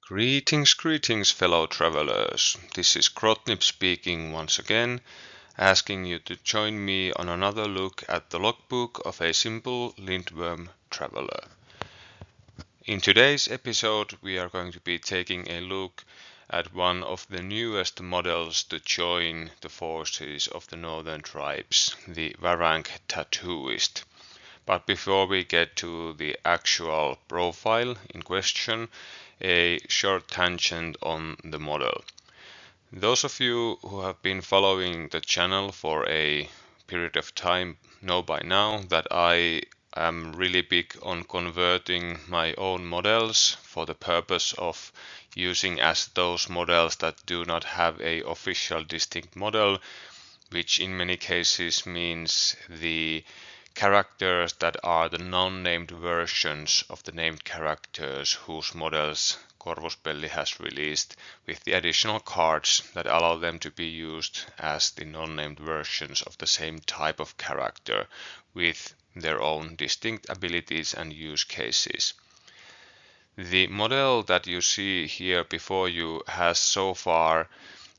Greetings, fellow travelers. This is Krotnip speaking once again, asking you to join me on another look at the logbook of a simple lindworm traveler. In today's episode, we are going to be taking a look at one of the newest models to join the forces of the northern tribes, the Varank Tattooist. But before we get to the actual profile in question, a short tangent on the model. Those of you who have been following the channel for a period of time know by now that I am really big on converting my own models for the purpose of using as those models that do not have a official distinct model, which in many cases means the characters that are the non-named versions of the named characters whose models Korvuspelli has released, with the additional cards that allow them to be used as the non-named versions of the same type of character with their own distinct abilities and use cases. The model that you see here before you has so far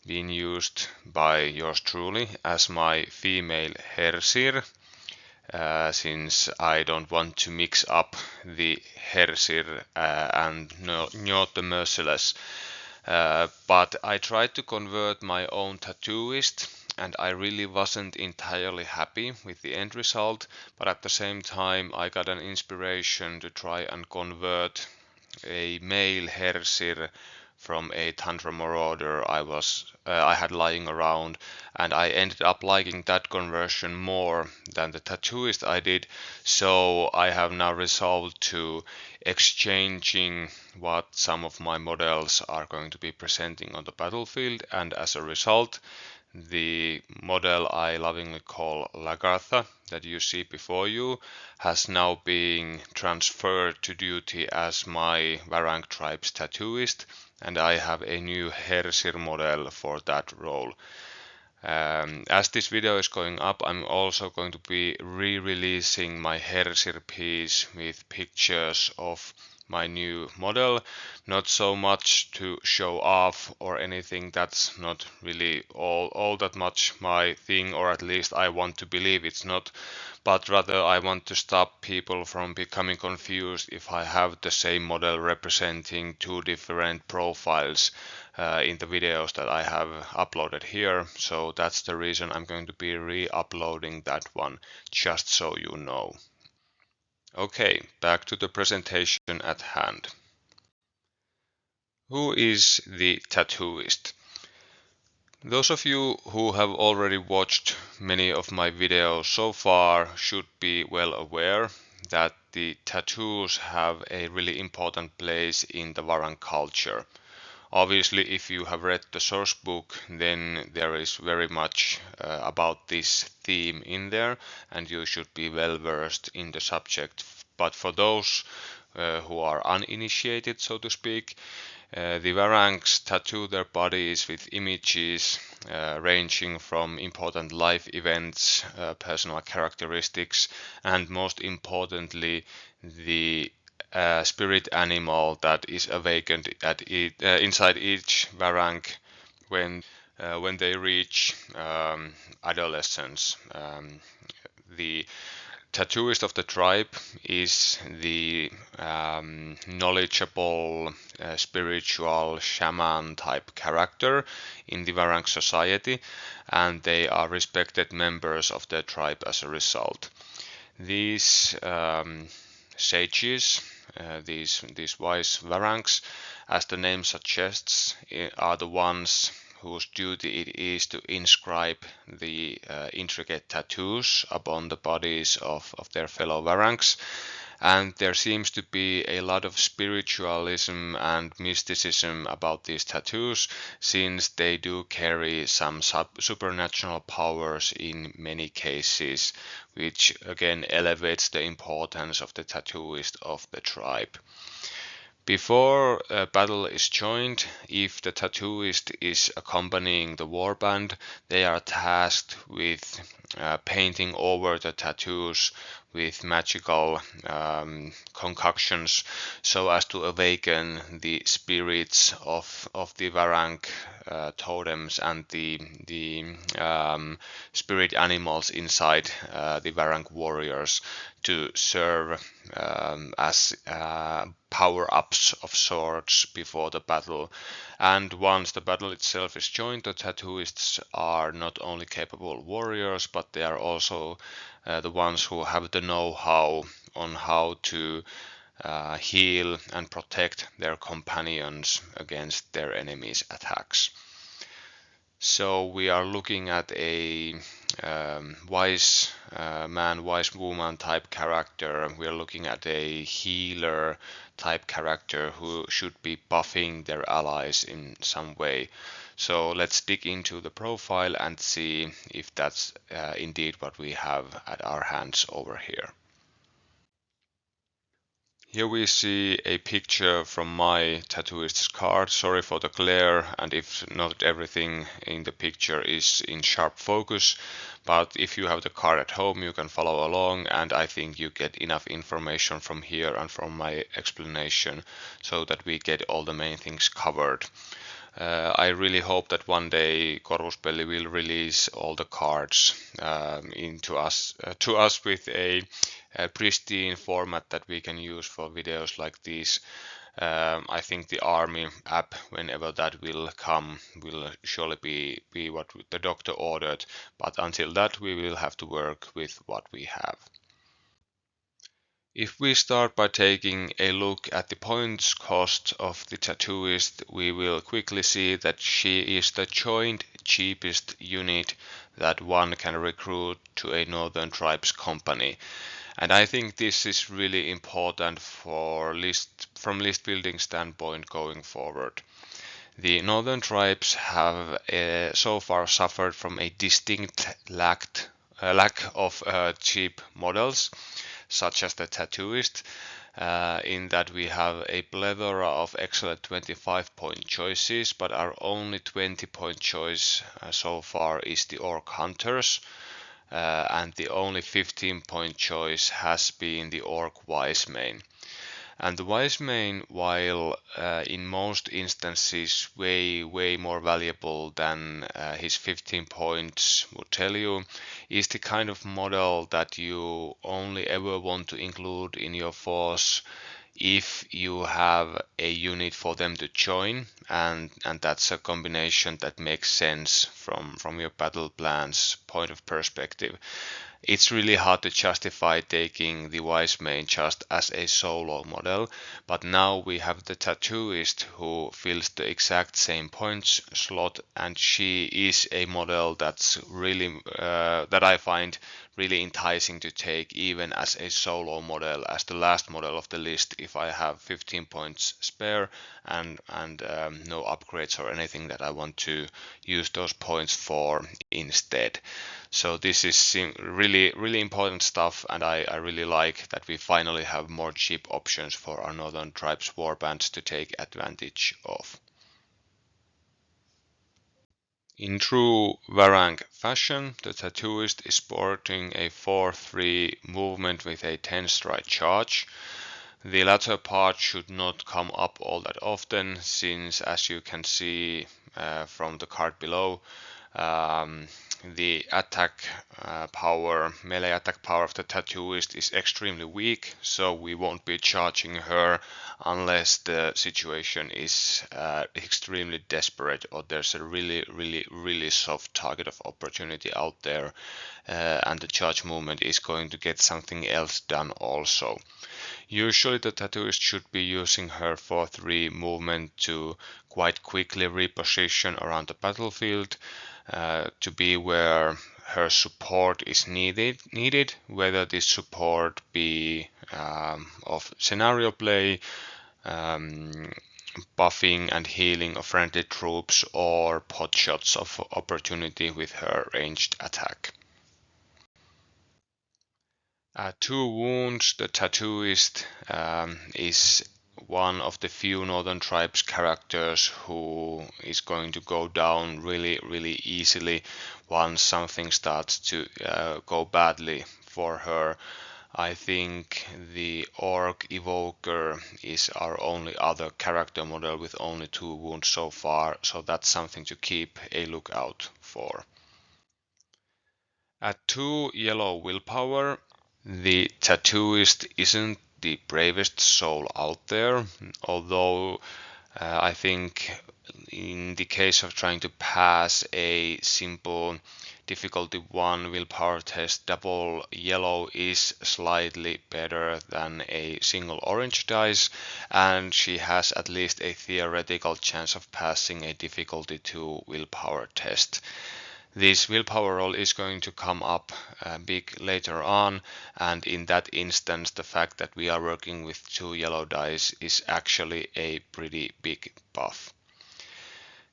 been used by yours truly as my female Hersir, since I don't want to mix up the Hersir and Njot the Merciless. But I tried to convert my own tattooist, and I really wasn't entirely happy with the end result, but at the same time I got an inspiration to try and convert a male Hersir from a Tundra Marauder I had lying around, and I ended up liking that conversion more than the tattooist I did, so I have now resolved to exchanging what some of my models are going to be presenting on the battlefield, and as a result the model I lovingly call Lagartha that you see before you has now been transferred to duty as my Varank tribe's tattooist, and I have a new Hersir model for that role. As this video is going up, I'm also going to be re-releasing my Hersir piece with pictures of my new model, not so much to show off or anything. That's not really all that much my thing, or at least I want to believe it's not, but rather I want to stop people from becoming confused if I have the same model representing two different profiles in the videos that I have uploaded here. So that's the reason I'm going to be re-uploading that one, just so you know. Okay, back to the presentation at hand. Who is the tattooist? Those of you who have already watched many of my videos so far should be well aware that the tattoos have a really important place in the Varank culture. Obviously, if you have read the source book, then there is very much about this theme in there, and you should be well versed in the subject. But for those who are uninitiated, so to speak, the Varanks tattoo their bodies with images ranging from important life events, personal characteristics, and most importantly, the spirit animal that is awakened inside each Varank when they reach adolescence. The tattooist of the tribe is the knowledgeable spiritual shaman type character in the Varank society, and they are respected members of their tribe as a result. These sages, these wise Varanks, as the name suggests, are the ones whose duty it is to inscribe the intricate tattoos upon the bodies of their fellow Varanks. And there seems to be a lot of spiritualism and mysticism about these tattoos, since they do carry some supernatural powers in many cases, which again elevates the importance of the tattooist of the tribe. Before a battle is joined, if the tattooist is accompanying the warband, they are tasked with painting over the tattoos with magical concoctions so as to awaken the spirits of the Varank totems and the spirit animals inside the Varank warriors to serve as power-ups of sorts before the battle. And once the battle itself is joined, the tattooists are not only capable warriors, but they are also the ones who have the know-how on how to heal and protect their companions against their enemies' attacks. So we are looking at a wise man, wise woman type character. We are looking at a healer type character who should be buffing their allies in some way. So let's dig into the profile and see if that's indeed what we have at our hands over here. Here we see a picture from my tattooist's card. Sorry for the glare and if not everything in the picture is in sharp focus, but if you have the card at home you can follow along, and I think you get enough information from here and from my explanation so that we get all the main things covered. I really hope that one day Korvuspeli will release all the cards to us with a pristine format that we can use for videos like these. I think the Army app, whenever that will come, will surely be what the doctor ordered, but until that we will have to work with what we have. If we start by taking a look at the points cost of the tattooist, we will quickly see that she is the joint cheapest unit that one can recruit to a Northern Tribes company. And I think this is really important from list building standpoint going forward. The Northern Tribes have so far suffered from a distinct lack of cheap models, such as the Tattooist, in that we have a plethora of excellent 25-point choices, but our only 20-point choice so far is the Orc Hunters, and the only 15-point choice has been the Orc Wisemane. And the Wisemane, while in most instances way more valuable than his 15 points would tell you, is the kind of model that you only ever want to include in your force if you have a unit for them to join, and that's a combination that makes sense from your battle plan's point of perspective. It's really hard to justify taking the Wisemane just as a solo model, but now we have the Tattooist who fills the exact same points slot, and she is a model that's really that I find really enticing to take even as a solo model, as the last model of the list if I have 15 points spare and no upgrades or anything that I want to use those points for instead. So this is really important stuff, and I really like that we finally have more cheap options for our Northern Tribes warbands to take advantage of. In true Varank fashion, the Tattooist is sporting a 4-3 movement with a 10-stride charge. The latter part should not come up all that often, since as you can see from the card below, the melee attack power of the Tattooist is extremely weak, so we won't be charging her unless the situation is extremely desperate or there's a really soft target of opportunity out there, and the charge movement is going to get something else done also. Usually the Tattooist should be using her 4-3 movement to quite quickly reposition around the battlefield, to be where her support is needed, whether this support be of scenario play, buffing and healing of friendly troops, or pot shots of opportunity with her ranged attack. At 2 wounds, the Tattooist is one of the few Northern Tribes characters who is going to go down really easily once something starts to go badly for her. I think the Orc Evoker is our only other character model with only 2 wounds so far, so that's something to keep a lookout for. At 2 yellow willpower, the Tattooist isn't the bravest soul out there, although I think in the case of trying to pass a simple difficulty 1 willpower test, double yellow is slightly better than a single orange dice, and she has at least a theoretical chance of passing a difficulty 2 willpower test. This willpower roll is going to come up big later on, and in that instance the fact that we are working with 2 yellow dice is actually a pretty big buff.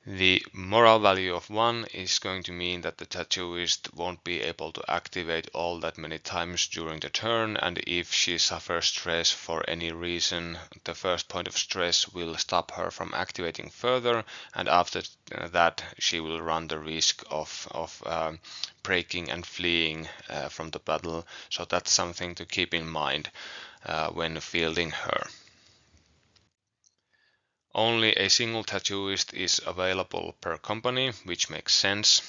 The moral value of 1 is going to mean that the Tattooist won't be able to activate all that many times during the turn, and if she suffers stress for any reason, the first point of stress will stop her from activating further, and after that she will run the risk of breaking and fleeing from the battle, so that's something to keep in mind when fielding her. Only a single tattooist is available per company, which makes sense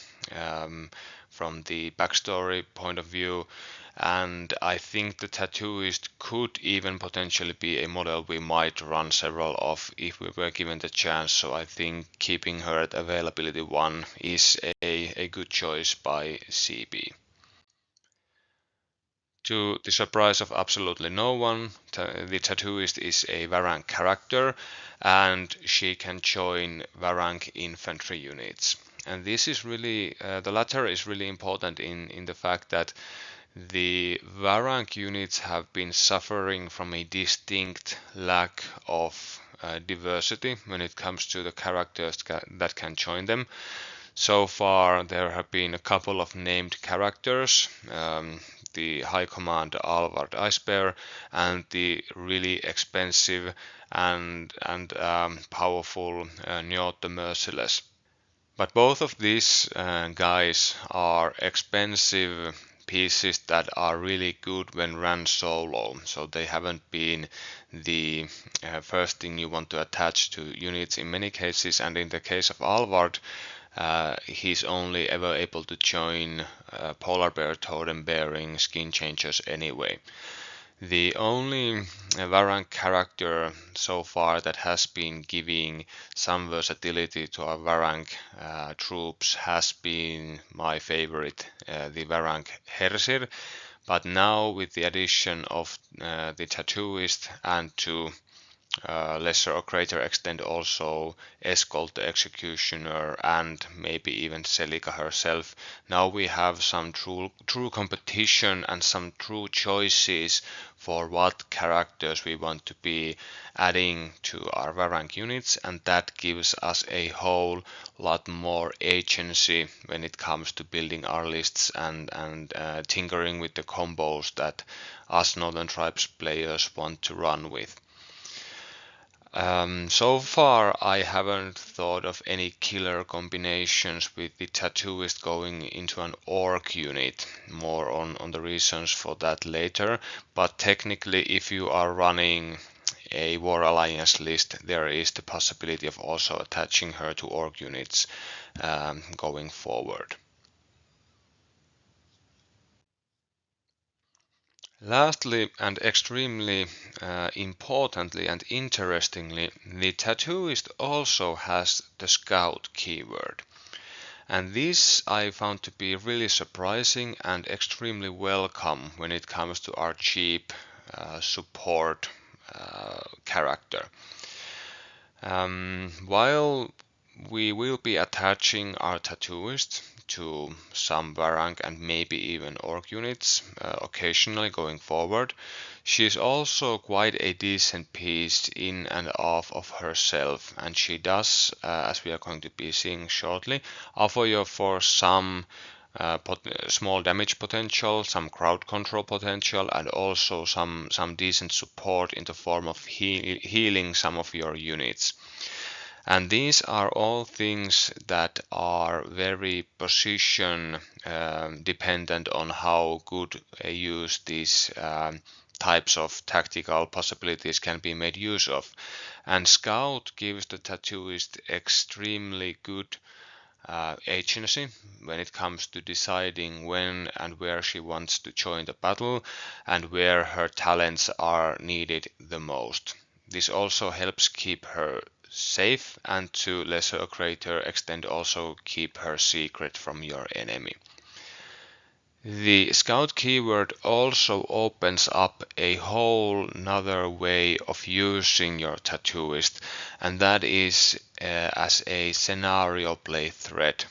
from the backstory point of view. And I think the tattooist could even potentially be a model we might run several of if we were given the chance. So I think keeping her at availability 1 is a good choice by CB. To the surprise of absolutely no one, the Tattooist is a Varank character, and she can join Varank infantry units. And this is really, the latter is really important in the fact that the Varank units have been suffering from a distinct lack of diversity when it comes to the characters that can join them. So far, there have been a couple of named characters, the High Command Alvard Icebear and the really expensive and powerful Njord the Merciless. But both of these guys are expensive pieces that are really good when run solo, so they haven't been the first thing you want to attach to units in many cases, and in the case of Alvard, he's only ever able to join polar bear totem bearing skin changers anyway. The only Varank character so far that has been giving some versatility to our Varank troops has been my favorite, the Varank Hersir. But now with the addition of the Tattooist and to lesser or greater extent also Escolt the Executioner and maybe even Celica herself. Now we have some true competition and some true choices for what characters we want to be adding to our Varank units, and that gives us a whole lot more agency when it comes to building our lists and tinkering with the combos that us Northern Tribes players want to run with. So far I haven't thought of any killer combinations with the Tattooist going into an Orc unit, more on the reasons for that later, but technically if you are running a War Alliance list, there is the possibility of also attaching her to Orc units going forward. Lastly, and extremely importantly and interestingly, the Tattooist also has the Scout keyword. And this I found to be really surprising and extremely welcome when it comes to our cheap support character. While we will be attaching our Tattooist to some Varank and maybe even Orc units occasionally going forward, she is also quite a decent piece in and of herself, and she does, as we are going to be seeing shortly, offer you for some small damage potential, some crowd control potential, and also some decent support in the form of healing some of your units. And these are all things that are very position dependent on how good a use these types of tactical possibilities can be made use of. And Scout gives the tattooist extremely good agency when it comes to deciding when and where she wants to join the battle and where her talents are needed the most. This also helps keep her safe and to lesser or greater extent also keep her secret from your enemy. The Scout keyword also opens up a whole nother way of using your Tattooist, and that is as a scenario play thread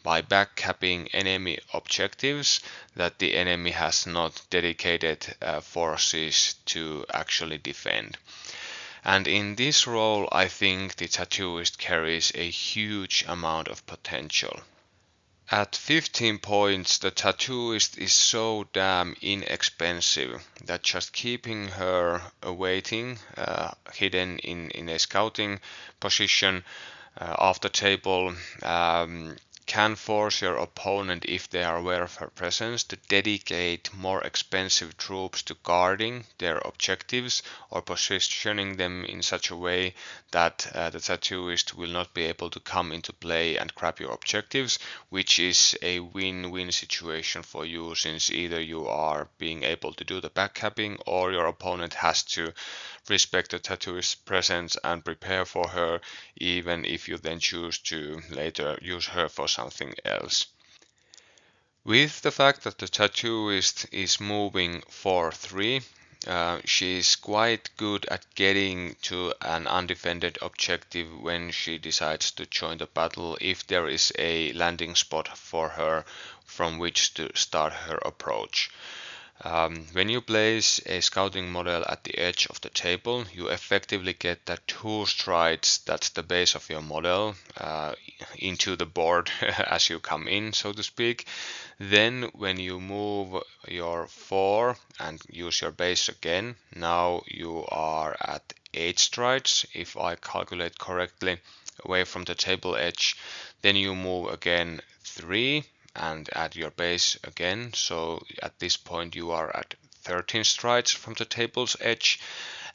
by backcapping enemy objectives that the enemy has not dedicated forces to actually defend. And in this role, I think the Tattooist carries a huge amount of potential. At 15 points, the Tattooist is so damn inexpensive that just keeping her awaiting, hidden in a scouting position off the table, can force your opponent, if they are aware of her presence, to dedicate more expensive troops to guarding their objectives or positioning them in such a way that the tattooist will not be able to come into play and grab your objectives, which is a win-win situation for you, since either you are being able to do the backcapping or your opponent has to respect the tattooist's presence and prepare for her, even if you then choose to later use her for something else. With the fact that the tattooist is moving for 3, she is quite good at getting to an undefended objective when she decides to join the battle, if there is a landing spot for her from which to start her approach. When you place a scouting model at the edge of the table, you effectively get that 2 strides, that's the base of your model, into the board as you come in, so to speak. Then when you move your 4 and use your base again, now you are at 8 strides, if I calculate correctly, away from the table edge. Then you move again 3 and add your base again, so at this point you are at 13 strides from the table's edge,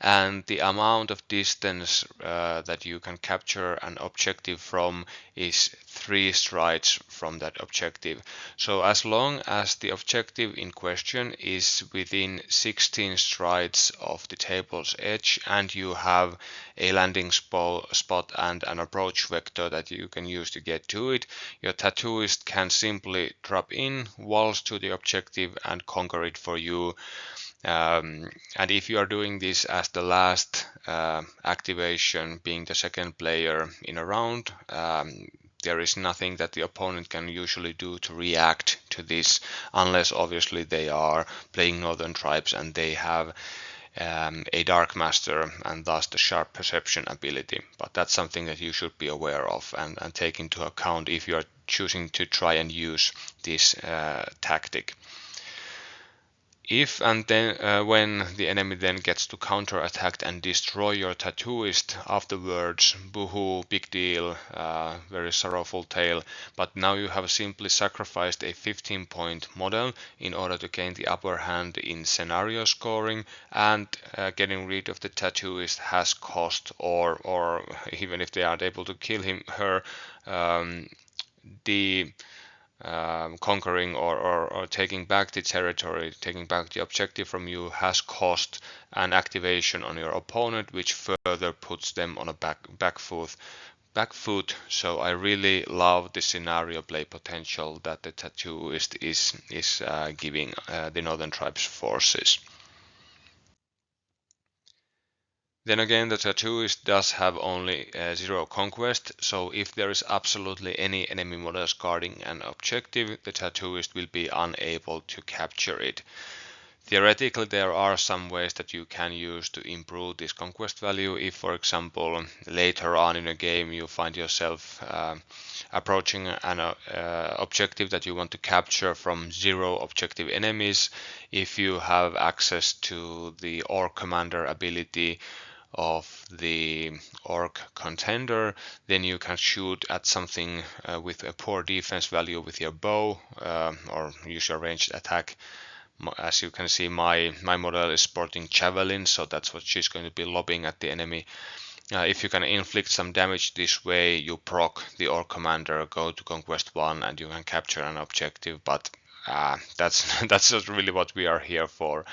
and the amount of distance that you can capture an objective from is 3 strides from that objective. So as long as the objective in question is within 16 strides of the table's edge and you have a landing spot and an approach vector that you can use to get to it, your tattooist can simply drop in, waltz to the objective and conquer it for you. And if you are doing this as the last activation, being the second player in a round, there is nothing that the opponent can usually do to react to this, unless obviously they are playing Northern Tribes and they have a Dark Master and thus the sharp perception ability. But that's something that you should be aware of and take into account if you are choosing to try and use this tactic. If and then when the enemy then gets to counter-attack and destroy your tattooist afterwards, boohoo, big deal, very sorrowful tale, but now you have simply sacrificed a 15-point model in order to gain the upper hand in scenario scoring, and getting rid of the tattooist has cost, or even if they aren't able to kill him, her, the conquering or taking back the territory, taking back the objective from you has cost an activation on your opponent, which further puts them on a back foot. So I really love the scenario play potential that the tattooist is giving the Northern Tribes forces. Then again, the tattooist does have only 0 conquest, so if there is absolutely any enemy models guarding an objective, the tattooist will be unable to capture it. Theoretically, there are some ways that you can use to improve this conquest value. If, for example, later on in a game you find yourself approaching an objective that you want to capture from 0 objective enemies, if you have access to the Orc Commander ability, of the orc contender, then you can shoot at something with a poor defense value with your bow, or use your ranged attack. As you can see, my model is sporting javelin, so that's what she's going to be lobbing at the enemy. If you can inflict some damage this way, you proc the orc commander, go to conquest 1, and you can capture an objective. But that's that's not really what we are here for.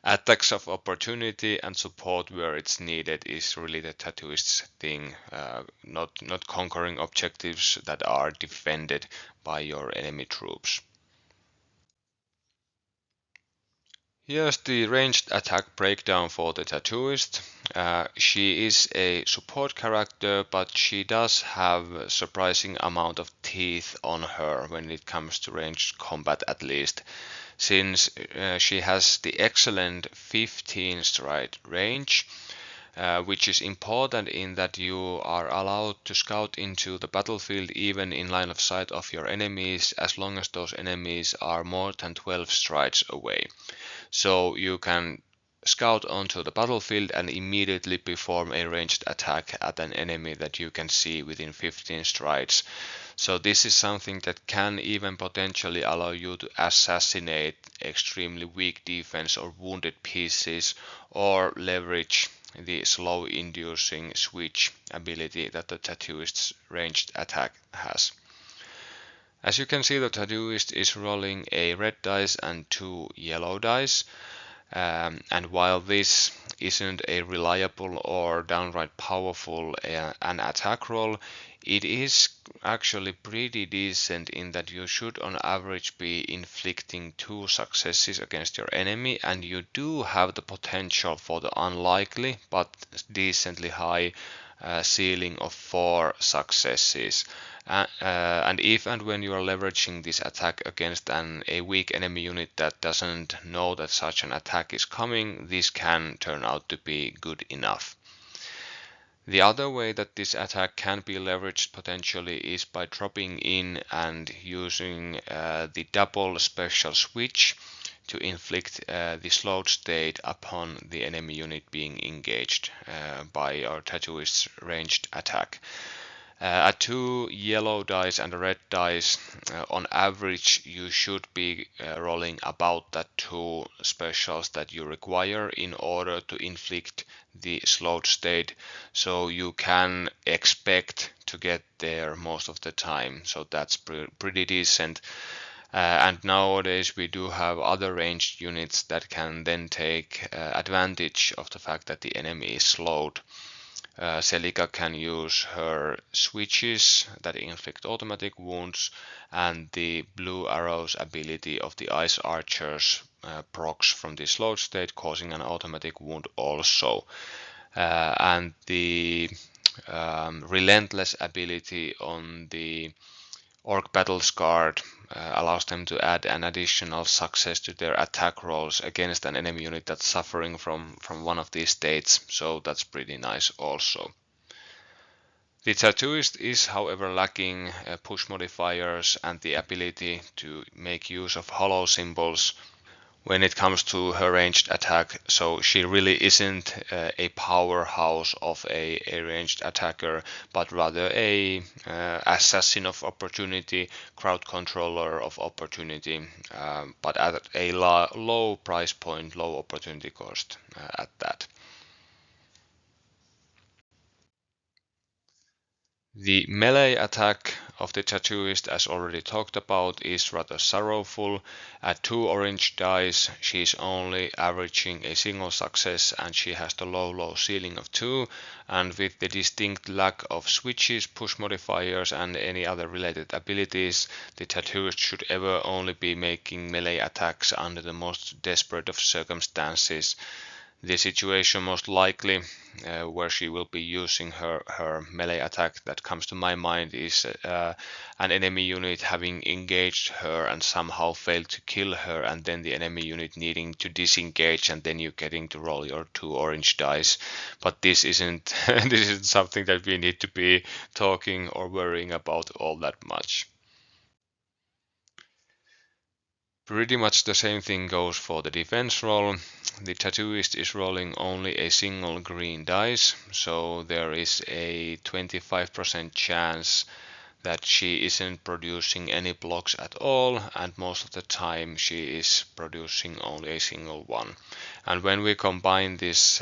Attacks of opportunity and support where it's needed is really the tattooist's thing. Not conquering objectives that are defended by your enemy troops. Here's the ranged attack breakdown for the Tattooist. She is a support character, but she does have a surprising amount of teeth on her when it comes to ranged combat, at least, since she has the excellent 15 stride range, which is important in that you are allowed to scout into the battlefield even in line of sight of your enemies, as long as those enemies are more than 12 strides away. So you can scout onto the battlefield and immediately perform a ranged attack at an enemy that you can see within 15 strides. So this is something that can even potentially allow you to assassinate extremely weak defense or wounded pieces, or leverage the slow inducing switch ability that the Tattooist's ranged attack has. As you can see, the Tattooist is rolling a red dice and 2 yellow dice, and while this isn't a reliable or downright powerful an attack roll, it is actually pretty decent in that you should on average be inflicting 2 successes against your enemy, and you do have the potential for the unlikely but decently high ceiling of 4 successes. And if and when you are leveraging this attack against a weak enemy unit that doesn't know that such an attack is coming, this can turn out to be good enough. The other way that this attack can be leveraged potentially is by dropping in and using the double special switch to inflict the slowed state upon the enemy unit being engaged by our Tattooist's ranged attack. At 2 yellow dice and a red dice, on average you should be rolling about that 2 specials that you require in order to inflict the slowed state, so you can expect to get there most of the time, so that's pretty decent. And nowadays we do have other ranged units that can then take advantage of the fact that the enemy is slowed. Celica can use her switches that inflict automatic wounds, and the blue arrows ability of the ice archers procs from the slowed state, causing an automatic wound also. And the relentless ability on the Orc Battle Scarred allows them to add an additional success to their attack rolls against an enemy unit that's suffering from one of these states, so that's pretty nice also. The Tattooist is, however, lacking push modifiers and the ability to make use of hollow symbols when it comes to her ranged attack, so she really isn't a powerhouse of a ranged attacker, but rather a assassin of opportunity, crowd controller of opportunity, but at a low price point, low opportunity cost at that. The melee attack of the Tattooist, as already talked about, is rather sorrowful. At 2 orange dice, she's only averaging a single success, and she has the low ceiling of 2, and with the distinct lack of switches, push modifiers, and any other related abilities, the Tattooist should ever only be making melee attacks under the most desperate of circumstances. The situation most likely where she will be using her melee attack that comes to my mind is an enemy unit having engaged her and somehow failed to kill her, and then the enemy unit needing to disengage, and then you getting to roll your 2 orange dice. But this isn't this isn't something that we need to be talking or worrying about all that much. Pretty much the same thing goes for the defense roll. The tattooist is rolling only a single green dice, so there is a 25% chance that she isn't producing any blocks at all, and most of the time she is producing only a single one. And when we combine this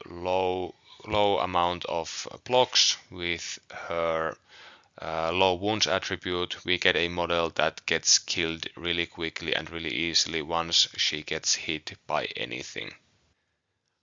low amount of blocks with her low wounds attribute, we get a model that gets killed really quickly and really easily once she gets hit by anything.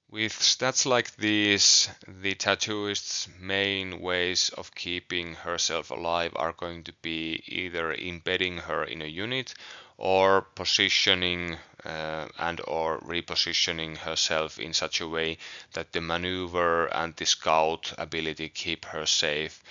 With stats like these, the tattooist's main ways of keeping herself alive are going to be either embedding her in a unit or positioning and or repositioning herself in such a way that the maneuver and the scout ability keep her safe.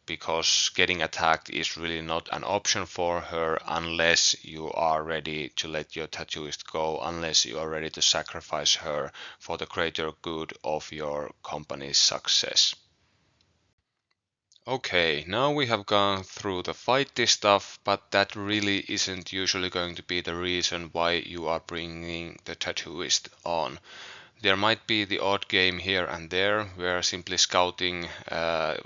Because getting attacked is really not an option for her unless you are ready to let your tattooist go, unless you are ready to sacrifice her for the greater good of your company's success. Okay, now we have gone through the fighty stuff, but that really isn't usually going to be the reason why you are bringing the tattooist on. There might be the odd game here and there where simply scouting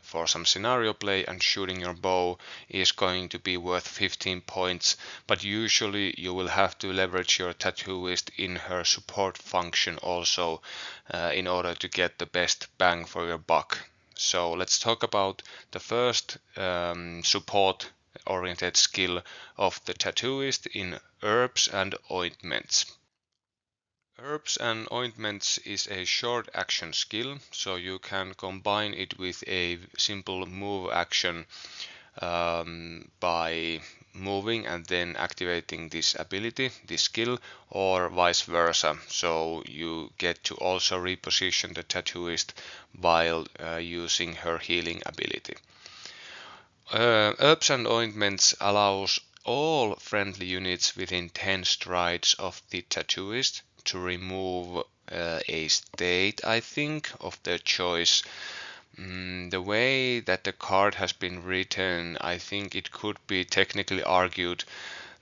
for some scenario play and shooting your bow is going to be worth 15 points, but usually you will have to leverage your tattooist in her support function also in order to get the best bang for your buck. So let's talk about the first support oriented skill of the tattooist in herbs and ointments. Herbs and ointments is a short action skill, so you can combine it with a simple move action by moving and then activating this ability, this skill, or vice versa. So you get to also reposition the tattooist while using her healing ability. Herbs and ointments allows all friendly units within 10 strides of the tattooist to remove a state, I think, of their choice. The way that the card has been written, I think it could be technically argued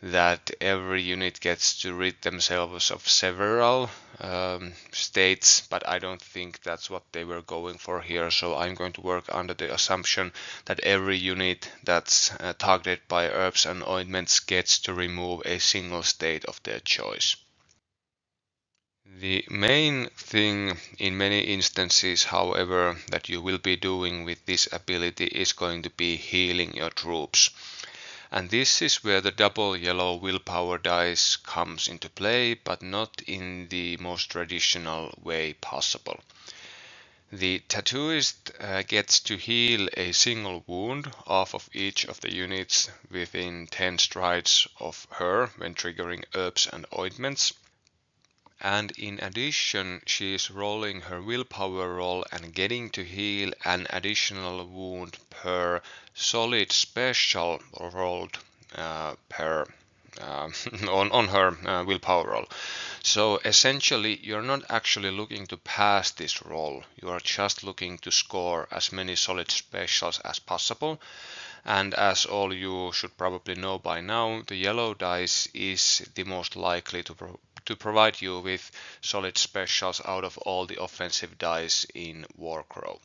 that every unit gets to rid themselves of several states, but I don't think that's what they were going for here. So I'm going to work under the assumption that every unit that's targeted by herbs and ointments gets to remove a single state of their choice. The main thing in many instances, however, that you will be doing with this ability is going to be healing your troops. And this is where the double yellow willpower dice comes into play, but not in the most traditional way possible. The tattooist gets to heal a single wound off of each of the units within 10 strides of her when triggering herbs and ointments. And in addition, she is rolling her willpower roll and getting to heal an additional wound per solid special rolled per on her willpower roll. So essentially, you're not actually looking to pass this roll. You are just looking to score as many solid specials as possible. And as all you should probably know by now, the yellow dice is the most likely to provide you with solid specials out of all the offensive dice in Warcrow.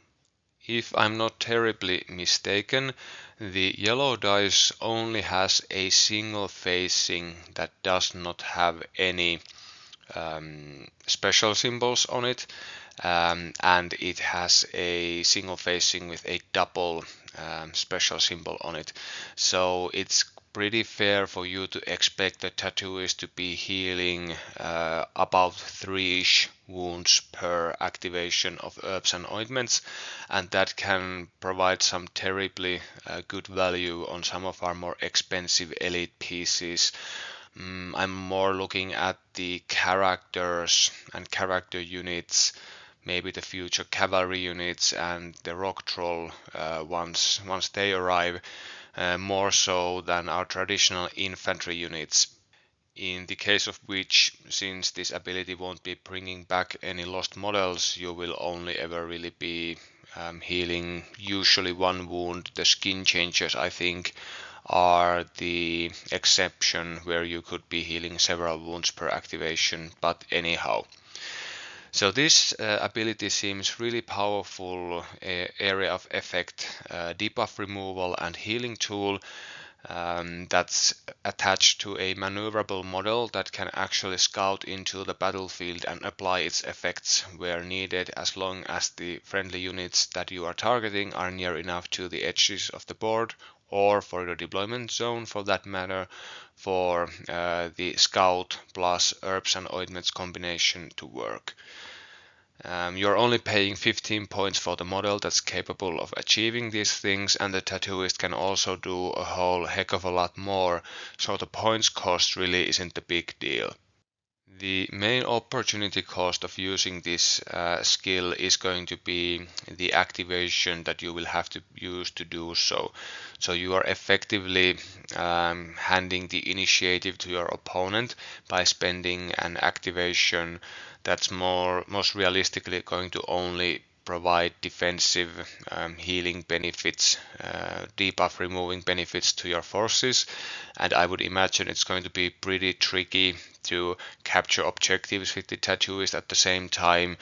If I'm not terribly mistaken, the yellow dice only has a single facing that does not have any special symbols on it, and it has a single facing with a double special symbol on it. So it's pretty fair for you to expect the tattooist to be healing about 3-ish wounds per activation of herbs and ointments, and that can provide some terribly good value on some of our more expensive elite pieces. I'm more looking at the characters and character units, maybe the future cavalry units and the rock troll once they arrive, more so than our traditional infantry units. In the case of which, since this ability won't be bringing back any lost models, you will only ever really be healing usually one wound. The skin changes, I think, are the exception where you could be healing several wounds per activation, but anyhow. So this ability seems really powerful area of effect, debuff removal and healing tool that's attached to a maneuverable model that can actually scout into the battlefield and apply its effects where needed, as long as the friendly units that you are targeting are near enough to the edges of the board, or for your deployment zone for that matter, for the scout plus herbs and ointments combination to work. You're only paying 15 points for the model that's capable of achieving these things, and the tattooist can also do a whole heck of a lot more, so the points cost really isn't a big deal. The main opportunity cost of using this skill is going to be the activation that you will have to use to do so. So you are effectively handing the initiative to your opponent by spending an activation that's most realistically going to only provide defensive healing benefits, debuff removing benefits to your forces, and I would imagine it's going to be pretty tricky to capture objectives with the tattooist at the same time.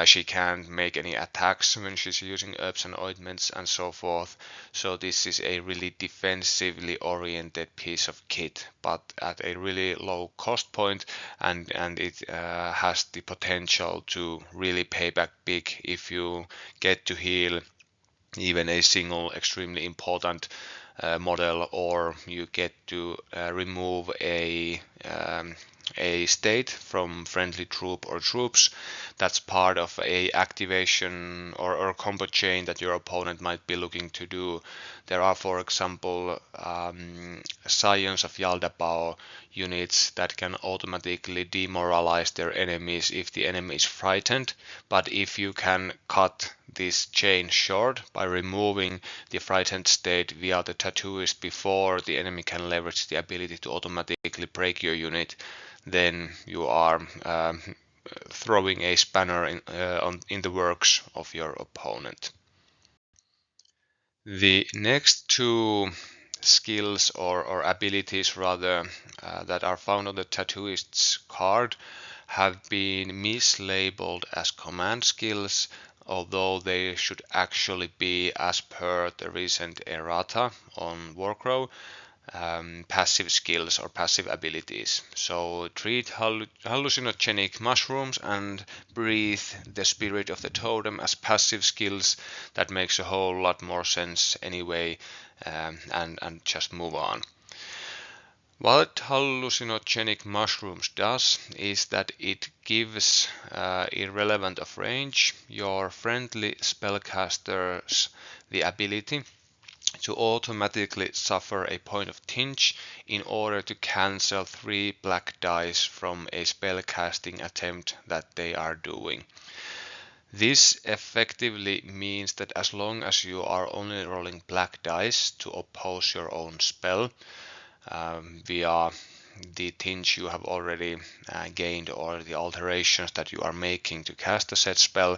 She can't make any attacks when she's using herbs and ointments and so forth, so this is a really defensively oriented piece of kit, but at a really low cost point, and it has the potential to really pay back big if you get to heal even a single extremely important model, or you get to remove a state from friendly troop or troops that's part of a activation or combo chain that your opponent might be looking to do. There are, for example, Scions of Yaldabao units that can automatically demoralize their enemies if the enemy is frightened, but if you can cut this chain short by removing the frightened state via the tattooist before the enemy can leverage the ability to automatically break your unit, then you are throwing a spanner in the works of your opponent. The next two skills or abilities rather that are found on the tattooist's card have been mislabeled as command skills, although they should actually be, as per the recent errata on Warcrow, passive skills or passive abilities. So treat hallucinogenic mushrooms and breathe the spirit of the totem as passive skills. That makes a whole lot more sense anyway, and just move on. What hallucinogenic mushrooms does is that it gives, irrelevant of range, your friendly spellcasters the ability to automatically suffer a point of tinge in order to cancel 3 black dice from a spellcasting attempt that they are doing. This effectively means that as long as you are only rolling black dice to oppose your own spell via the tinge you have already gained or the alterations that you are making to cast a said spell,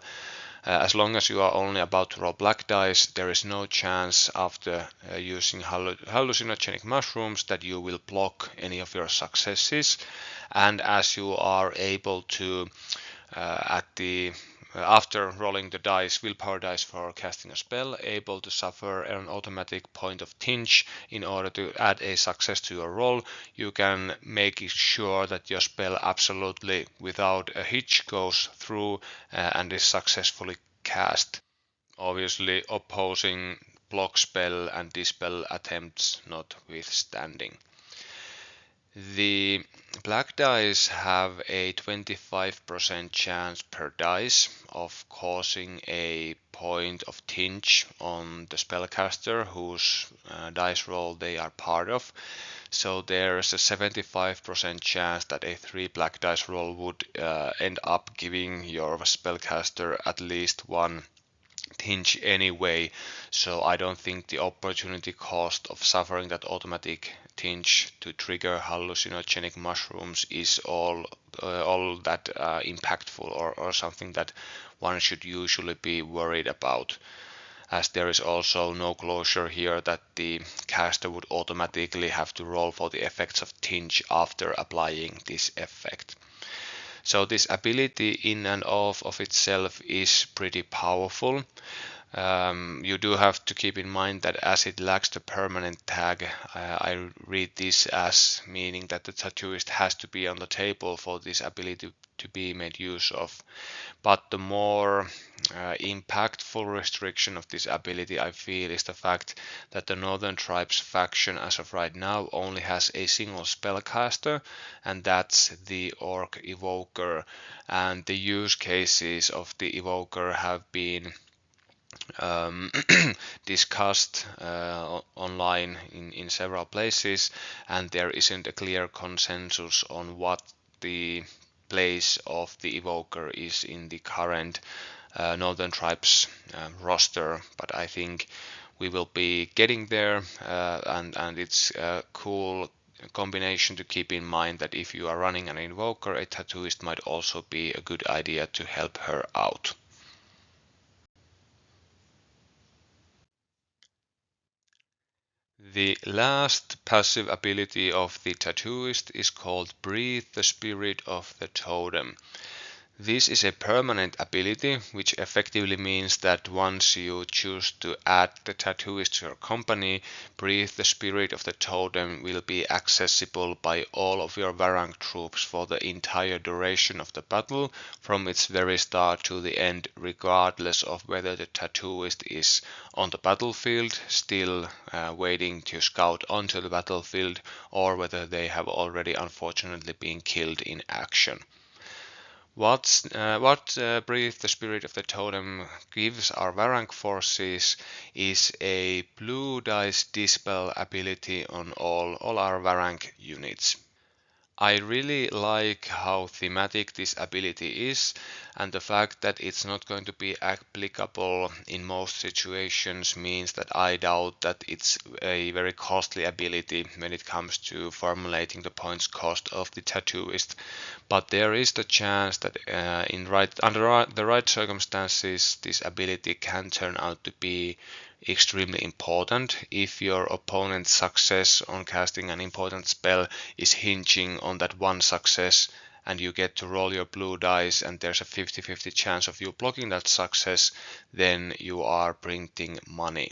as long as you are only about to roll black dice, there is no chance after using hallucinogenic mushrooms that you will block any of your successes. And as you are able to, after rolling the dice, willpower dice for casting a spell, able to suffer an automatic point of tinge in order to add a success to your roll, you can make sure that your spell absolutely without a hitch goes through and is successfully cast. Obviously opposing block spell and dispel attempts notwithstanding. The black dice have a 25% chance per dice of causing a point of tinge on the spellcaster whose dice roll they are part of. So there's a 75% chance that a 3 black dice roll would end up giving your spellcaster at least 1 tinge anyway, so I don't think the opportunity cost of suffering that automatic tinge to trigger hallucinogenic mushrooms is all that impactful or something that one should usually be worried about. as there is also no closure here that the caster would automatically have to roll for the effects of tinge after applying this effect. So this ability in and of itself is pretty powerful. You do have to keep in mind that as it lacks the permanent tag, I read this as meaning that the tattooist has to be on the table for this ability to be made use of. But the more impactful restriction of this ability, I feel, is the fact that the Northern Tribes faction as of right now only has a single spellcaster, and that's the Orc Evoker. And the use cases of the Evoker have been discussed online in several places, and there isn't a clear consensus on what the place of the Evoker is in the current Northern Tribes roster, but I think we will be getting there, and it's a cool combination to keep in mind that if you are running an Invoker, a Tattooist might also be a good idea to help her out. The last passive ability of the Tattooist is called Breathe the Spirit of the Totem. This is a permanent ability, which effectively means that once you choose to add the tattooist to your company, Breathe the Spirit of the Totem will be accessible by all of your Varank troops for the entire duration of the battle, from its very start to the end, regardless of whether the tattooist is on the battlefield, still waiting to scout onto the battlefield, or whether they have already unfortunately been killed in action. What Breathe the Spirit of the Totem gives our Varank forces is a blue dice dispel ability on all our Varank units. I really like how thematic this ability is, and the fact that it's not going to be applicable in most situations means that I doubt that it's a very costly ability when it comes to formulating the points cost of the tattooist. But there is the chance that under the right circumstances, this ability can turn out to be extremely important if your opponent's success on casting an important spell is hinging on that one success, and you get to roll your blue dice and there's a 50-50 chance of you blocking that success, then you are printing money.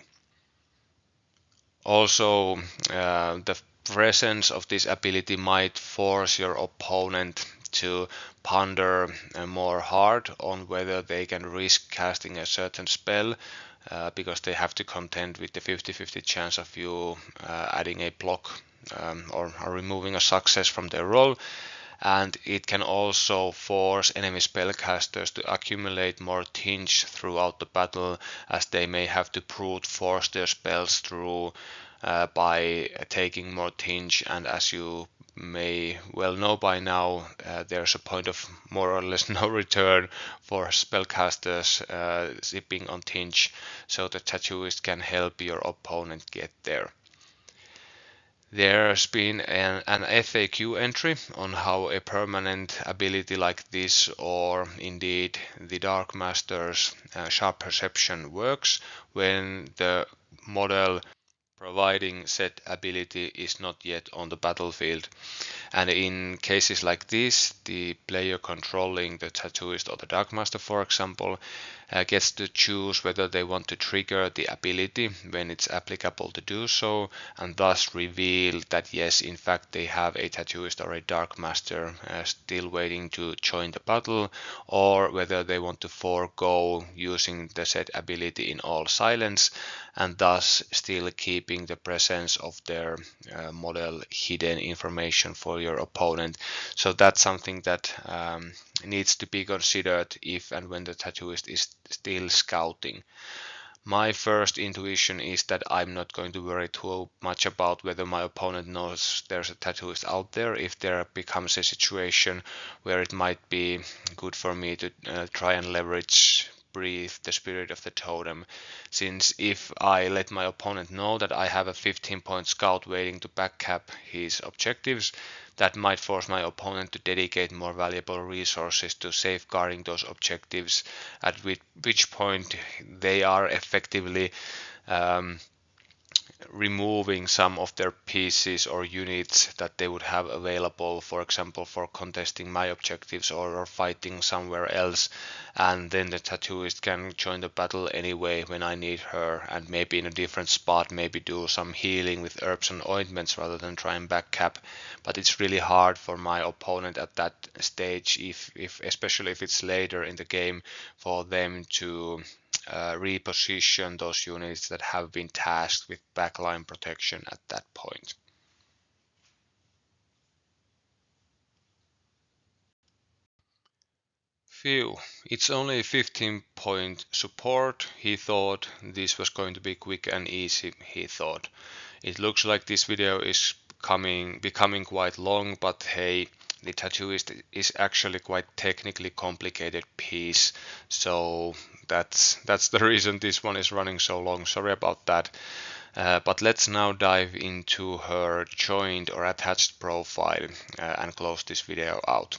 Also, the presence of this ability might force your opponent to ponder more hard on whether they can risk casting a certain spell, because they have to contend with the 50-50 chance of you adding a block or removing a success from their roll. And it can also force enemy spellcasters to accumulate more tinge throughout the battle, as they may have to brute force their spells through by taking more tinge. And as you may well know by now, there's a point of more or less no return for spellcasters zipping on tinge, so the tattooist can help your opponent get there. There's been an FAQ entry on how a permanent ability like this, or indeed the Dark Master's Sharp Perception, works when the model providing said ability is not yet on the battlefield. And in cases like this, the player controlling the tattooist or the Dark Master, for example, gets to choose whether they want to trigger the ability when it's applicable to do so, and thus reveal that yes, in fact, they have a tattooist or a Dark Master still waiting to join the battle, or whether they want to forego using the said ability in all silence, and thus still keeping the presence of their model hidden information for your opponent. So that's something that needs to be considered if and when the tattooist is still scouting. My first intuition is that I'm not going to worry too much about whether my opponent knows there's a tattooist out there. If there becomes a situation where it might be good for me to try and leverage breathe the spirit of the totem, since if I let my opponent know that I have a 15-point scout waiting to backcap his objectives, that might force my opponent to dedicate more valuable resources to safeguarding those objectives, at which point they are effectively removing some of their pieces or units that they would have available, for example, for contesting my objectives or fighting somewhere else, and then the tattooist can join the battle anyway when I need her, and maybe in a different spot, maybe do some healing with herbs and ointments rather than try and backcap. But it's really hard for my opponent at that stage, if especially if it's later in the game, for them to reposition those units that have been tasked with backline protection at that point. Phew, it's only a 15-point support. He thought this was going to be quick and easy, he thought. It looks like this video is becoming quite long, but hey, the Tattooist is actually quite technically complicated piece, so that's the reason this one is running so long. Sorry about that. But let's now dive into her joined or attached profile and close this video out.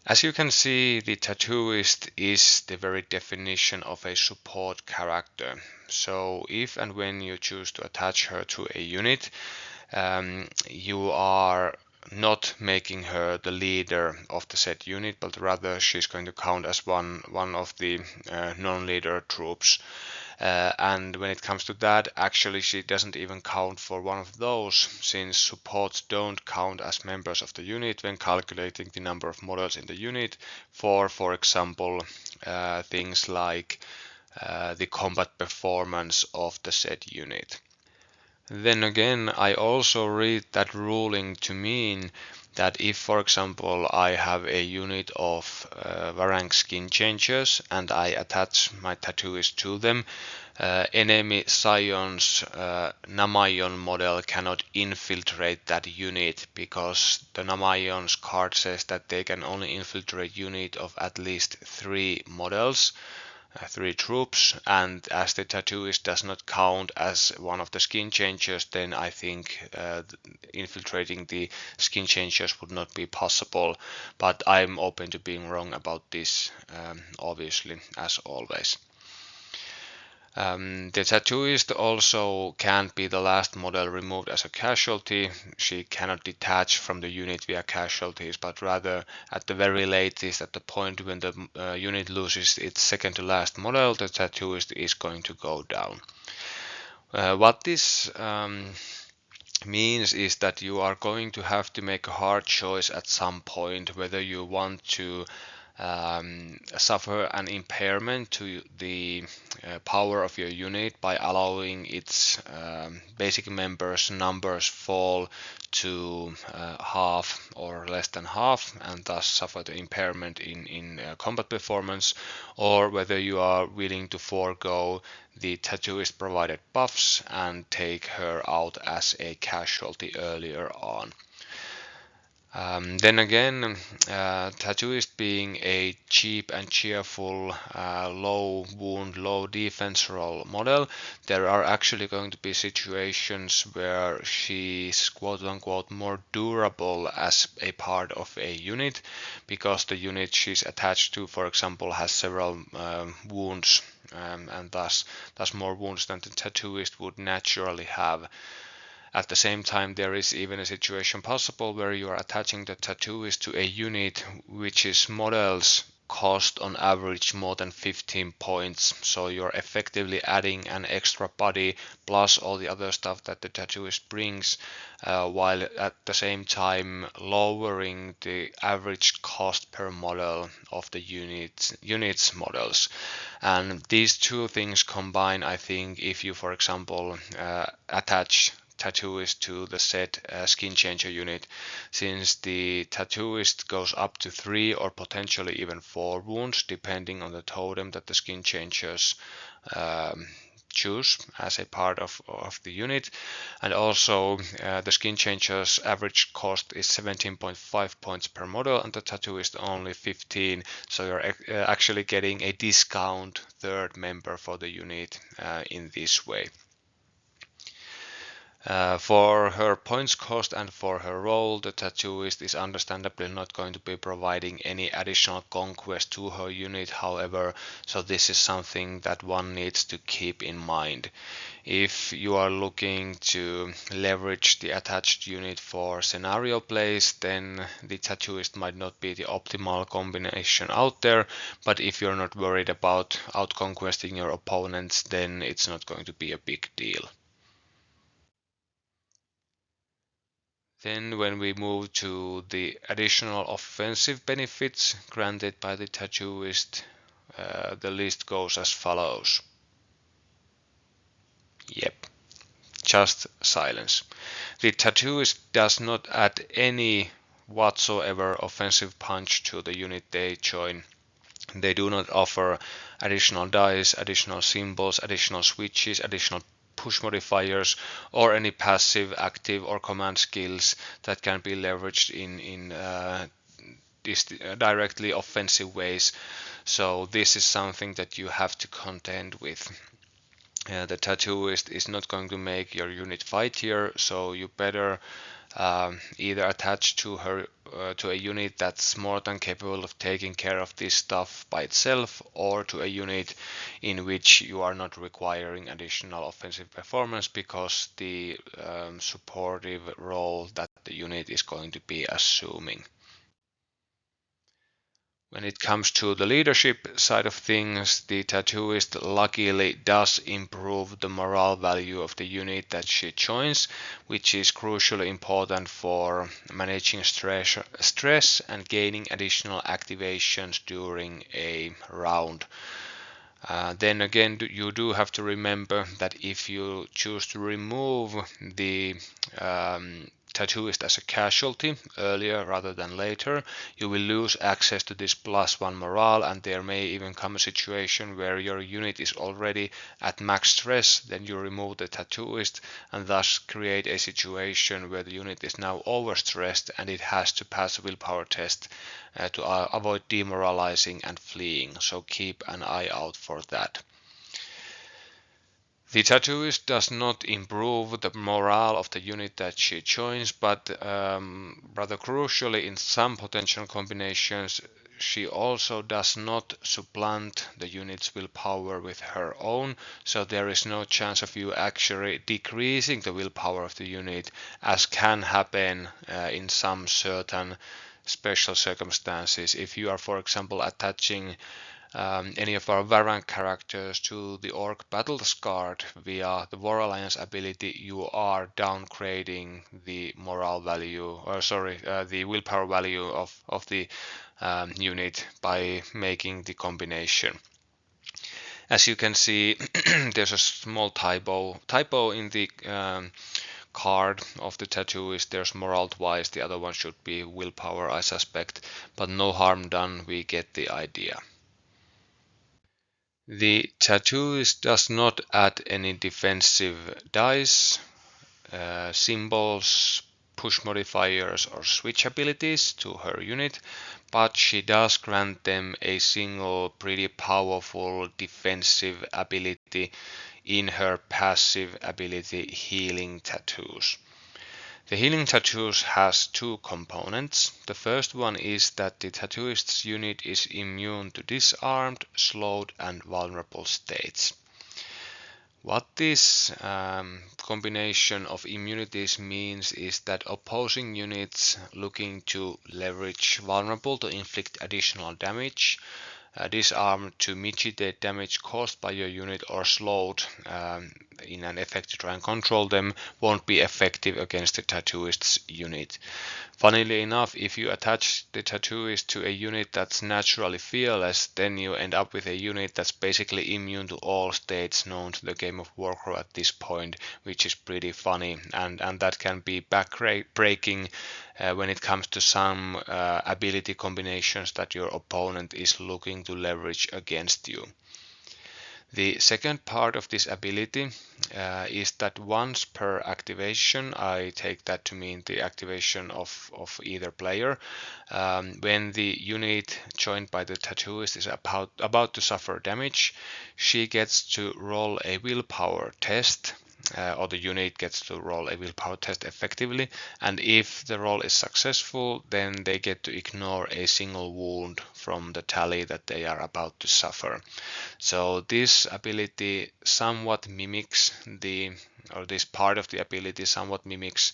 As you can see, the Tattooist is the very definition of a support character. So if and when you choose to attach her to a unit, you are not making her the leader of the said unit, but rather she's going to count as one of the non-leader troops. And when it comes to that, actually she doesn't even count for one of those, since supports don't count as members of the unit when calculating the number of models in the unit for example, things like the combat performance of the said unit. Then again, I also read that ruling to mean that if, for example, I have a unit of Varank skin changers and I attach my tattooist to them, enemy Scion's Namayon model cannot infiltrate that unit, because the Namayon's card says that they can only infiltrate unit of at least 3 models. 3 troops, and as the tattooist does not count as one of the skin changers, then I think infiltrating the skin changers would not be possible, but I'm open to being wrong about this, obviously, as always. The tattooist also can't be the last model removed as a casualty. She cannot detach from the unit via casualties, but rather at the very latest, at the point when the unit loses its second to last model, the tattooist is going to go down. What this means is that you are going to have to make a hard choice at some point whether you want to suffer an impairment to the power of your unit by allowing its basic members numbers fall to half or less than half, and thus suffer the impairment in combat performance, or whether you are willing to forego the tattooist provided buffs and take her out as a casualty earlier on. Then again, Tattooist being a cheap and cheerful, low wound, low defense roll model, there are actually going to be situations where she's quote unquote more durable as a part of a unit, because the unit she's attached to, for example, has several wounds, and thus more wounds than the Tattooist would naturally have. At the same time, there is even a situation possible where you are attaching the tattooist to a unit which is models cost on average more than 15 points, so you're effectively adding an extra body plus all the other stuff that the tattooist brings, while at the same time lowering the average cost per model of the units models. And these two things combine, I think, if you, for example, attach tattooist to the set skin changer unit, since the tattooist goes up to 3 or potentially even 4 wounds depending on the totem that the skin changers choose as a part of the unit. And also the skin changer's average cost is 17.5 points per model, and the Tattooist only 15, so you're actually getting a discount third member for the unit in this way. For her points cost and for her role, the Tattooist is understandably not going to be providing any additional conquest to her unit, however, so this is something that one needs to keep in mind. If you are looking to leverage the attached unit for scenario plays, then the Tattooist might not be the optimal combination out there, but if you're not worried about outconquesting your opponents, then it's not going to be a big deal. Then when we move to the additional offensive benefits granted by the Tattooist, the list goes as follows. Yep, just silence. The Tattooist does not add any whatsoever offensive punch to the unit they join. They do not offer additional dice, additional symbols, additional switches, additional push modifiers, or any passive, active, or command skills that can be leveraged in directly offensive ways. So this is something that you have to contend with. The Tattooist is not going to make your unit fightier, so you better either attach to her to a unit that's more than capable of taking care of this stuff by itself, or to a unit in which you are not requiring additional offensive performance because the supportive role that the unit is going to be assuming. When it comes to the leadership side of things, the Tattooist luckily does improve the morale value of the unit that she joins, which is crucially important for managing stress and gaining additional activations during a round. Then again, you do have to remember that if you choose to remove the Tattooist as a casualty earlier rather than later, you will lose access to this +1 morale, and there may even come a situation where your unit is already at max stress, then you remove the Tattooist and thus create a situation where the unit is now overstressed and it has to pass a willpower test to avoid demoralizing and fleeing, so keep an eye out for that. The Tattooist does not improve the morale of the unit that she joins, but rather crucially in some potential combinations she also does not supplant the unit's willpower with her own, so there is no chance of you actually decreasing the willpower of the unit, as can happen in some certain special circumstances. If you are, for example, attaching any of our Varank characters to the Orc Battle Scarred via the War Alliance ability, you are downgrading the morale value, or sorry, the willpower value of the unit by making the combination. As you can see, there's a small typo in the card of the Tattooist. There's morale twice, the other one should be willpower, I suspect, but no harm done, we get the idea. The Tattooist does not add any defensive dice, symbols, push modifiers, or switch abilities to her unit, but she does grant them a single pretty powerful defensive ability in her passive ability Healing Tattoos. The Healing Tattoos has two components. The first one is that the Tattooist's unit is immune to disarmed, slowed, and vulnerable states. What this combination of immunities means is that opposing units looking to leverage vulnerable to inflict additional damage, disarmed to mitigate damage caused by your unit, or slowed in an effect to try and control them, won't be effective against the Tattooist's unit. Funnily enough, if you attach the Tattooist to a unit that's naturally fearless, then you end up with a unit that's basically immune to all states known to the game of Warcrow at this point, which is pretty funny, and that can be back-breaking when it comes to some ability combinations that your opponent is looking to leverage against you. The second part of this ability is that once per activation, I take that to mean the activation of either player, when the unit joined by the tattooist is about to suffer damage, she gets to roll a willpower test. Or the unit gets to roll a willpower test effectively, and if the roll is successful, then they get to ignore a single wound from the tally that they are about to suffer. So this ability somewhat mimics or this part of the ability somewhat mimics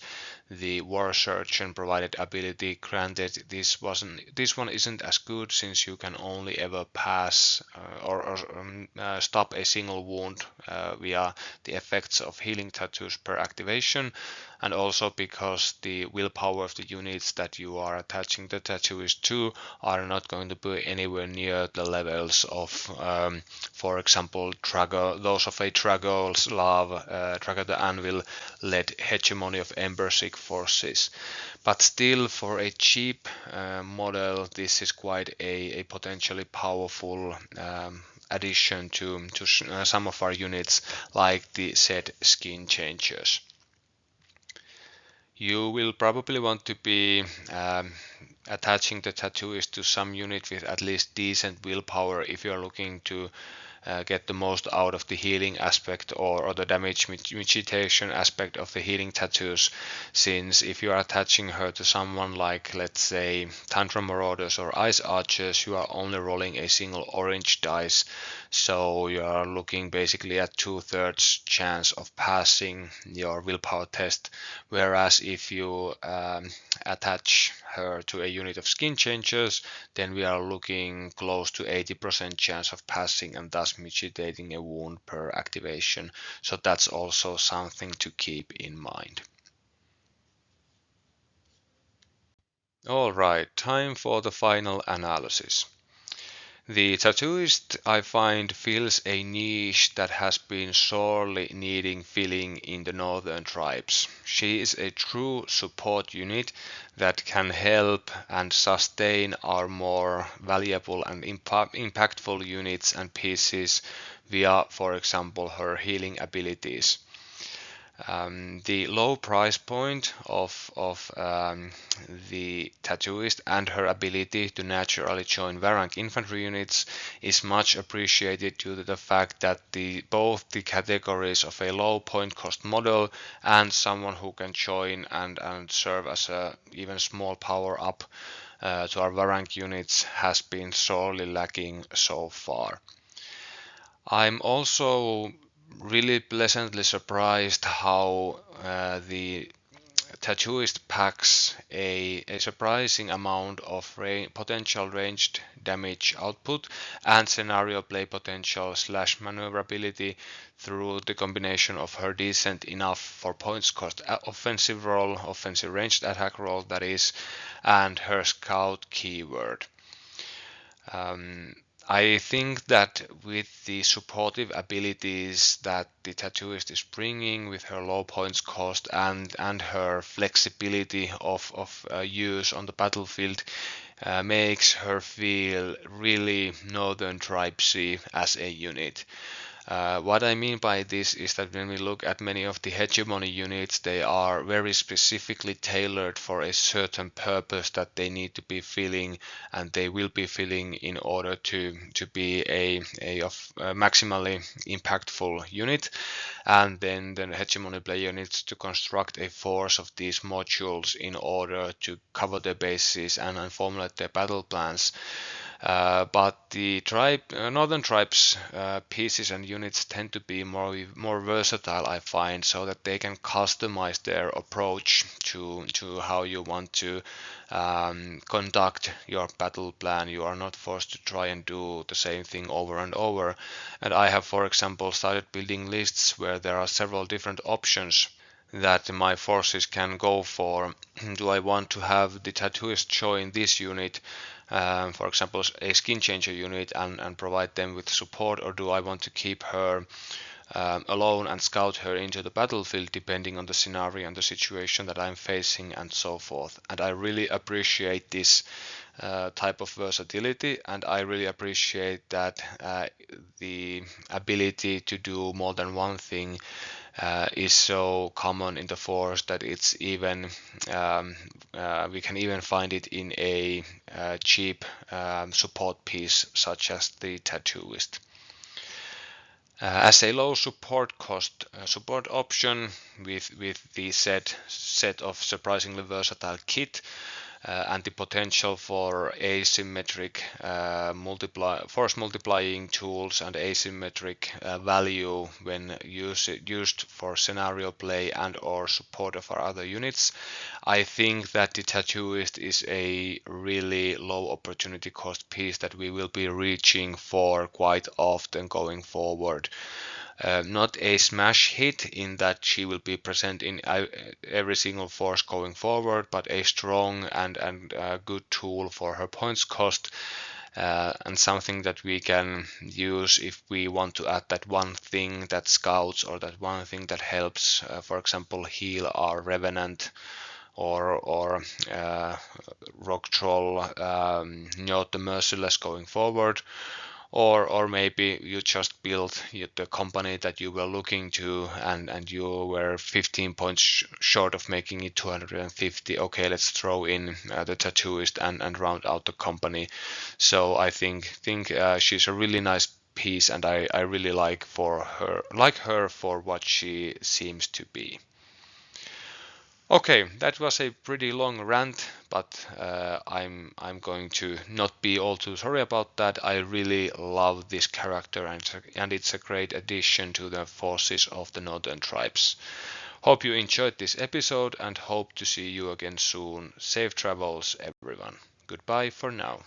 the War Surgeon provided ability. Granted, this one isn't as good since you can only ever pass or stop a single wound via the effects of healing tattoos per activation, and also because the willpower of the units that you are attaching the tattooist to are not going to be anywhere near the levels of, for example, those of a Dragoslav, Drago the Anvil led hegemony of Embersic forces. But still, for a cheap model, this is quite a potentially powerful addition to some of our units, like the said skin changers. You will probably want to be attaching the tattooist to some unit with at least decent willpower if you're looking to get the most out of the healing aspect or the damage mitigation aspect of the healing tattoos, since if you are attaching her to someone like, let's say, Tantrum Marauders or Ice Archers, you are only rolling a single orange dice, so you are looking basically at 2/3 chance of passing your willpower test, whereas if you attach her to a unit of skin changers, then we are looking close to 80% chance of passing and thus mitigating a wound per activation. So that's also something to keep in mind. Alright, time for the final analysis. The tattooist, I find, fills a niche that has been sorely needing filling in the northern tribes. She is a true support unit that can help and sustain our more valuable and impactful units and pieces via, for example, her healing abilities. The low price point of the tattooist and her ability to naturally join Varank infantry units is much appreciated due to the fact that both the categories of a low point cost model and someone who can join and serve as a even small power up to our Varank units has been sorely lacking so far. I'm also really pleasantly surprised how the Tattooist packs a surprising amount of potential ranged damage output and scenario play potential / maneuverability through the combination of her decent enough for points cost offensive roll, offensive ranged attack roll that is, and her scout keyword. I think that with the supportive abilities that the tattooist is bringing with her low points cost and her flexibility of use on the battlefield makes her feel really northern tribesy as a unit. What I mean by this is that when we look at many of the hegemony units, they are very specifically tailored for a certain purpose that they need to be filling, and they will be filling in order to be a maximally impactful unit. And then the hegemony player needs to construct a force of these modules in order to cover their bases and formulate their battle plans. But the northern tribes pieces and units tend to be more versatile, I find, so that they can customize their approach to how you want to conduct your battle plan. You are not forced to try and do the same thing over and over. And I have, for example, started building lists where there are several different options that my forces can go for. Do I want to have the tattooist join this unit, for example, a skin changer unit, and provide them with support, or do I want to keep her alone and scout her into the battlefield depending on the scenario and the situation that I'm facing and so forth. And I really appreciate this type of versatility, and I really appreciate that the ability to do more than one thing is so common in the force that it's even we can even find it in a cheap support piece such as the Tattooist. As a low support cost support option with the set of surprisingly versatile kit and the potential for asymmetric force multiplying tools and asymmetric value when used for scenario play and or support of our other units, I think that the Tattooist is a really low opportunity cost piece that we will be reaching for quite often going forward. Not a smash hit in that she will be present in every single force going forward, but a strong and good tool for her points cost, and something that we can use if we want to add that one thing that scouts or that one thing that helps, for example, heal our Revenant or Rock Troll, Njot the Merciless going forward. Or maybe you just built the company that you were looking to and you were 15 points short of making it 250. Okay, let's throw in the Tattooist and round out the company. So I think she's a really nice piece, and I really like her for what she seems to be. Okay, that was a pretty long rant, but I'm going to not be all too sorry about that. I really love this character, and it's a great addition to the forces of the Northern Tribes. Hope you enjoyed this episode and hope to see you again soon. Safe travels, everyone. Goodbye for now.